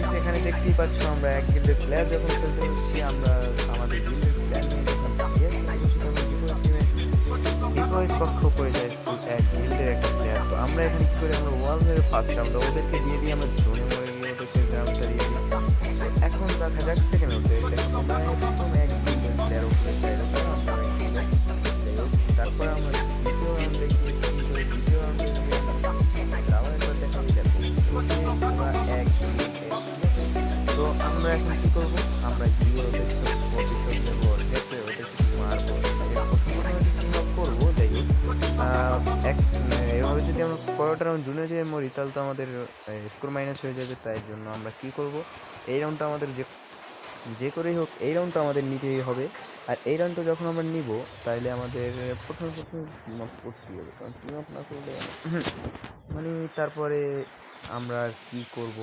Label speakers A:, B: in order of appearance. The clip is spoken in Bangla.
A: গাইস এখানে দেখতেই পাচ্ছ আমরা এক গিল্ডের প্লেয়ার যখন খেলতে হচ্ছি আমরা আমাদের গিল্ডের প্লেয়ার নিয়ে যখন সিএস খেলতে বসি তখন বিপরীত টিমে বিপরীত পক্ষ পড়ে যায় এক গিল্ডের একটা প্লেয়ার। তো আমরা এখানে কি করি, আমরা ওয়াল মেরে ফার্স্ট রাউন্ড ওদেরকে দিয়ে দিই, আমরা জোনে মরে গিয়ে ওদেরকে রাউন্ডটা দিয়ে দিই। তো এখন দেখা যাক সেকেন্ড রাউন্ডে দেখো আমরা একদম এক গিল্ডের প্লেয়ার উপরে যাই তারপরে আমরা দ্বিতীয় রাউন্ডে গিয়ে কি করি, দ্বিতীয় রাউন্ডে গিয়ে আবার একবার দেখা দেখো আমরা এক ঠিক আছে। তো আমরা এখন কি করবো, আমরা গিয়ে ওদের প্রতিশোধ নেবো, ঠিক আছে, ওদের কিছু মারবো, টিম আপ করবো। যাই হোক এভাবে যদি আমরা পরেরটা রাউন্ড জুনে যেয়ে মরি তাহলে তো আমাদের স্কোর মাইনাস হয়ে যাবে। তাই জন্য আমরা কি করব, এই রাউন্ডটা আমাদের যে করেই হোক এই রাউন্ডটা আমাদের নিতেই হবে। আর এই রাউন্ডটা যখন আমরা নিব তাইলে আমাদের প্রথমে টিম আপ করতেই হবে, কারণ টিম আপ না করলে মানে তারপরে আমরা আর কি করব।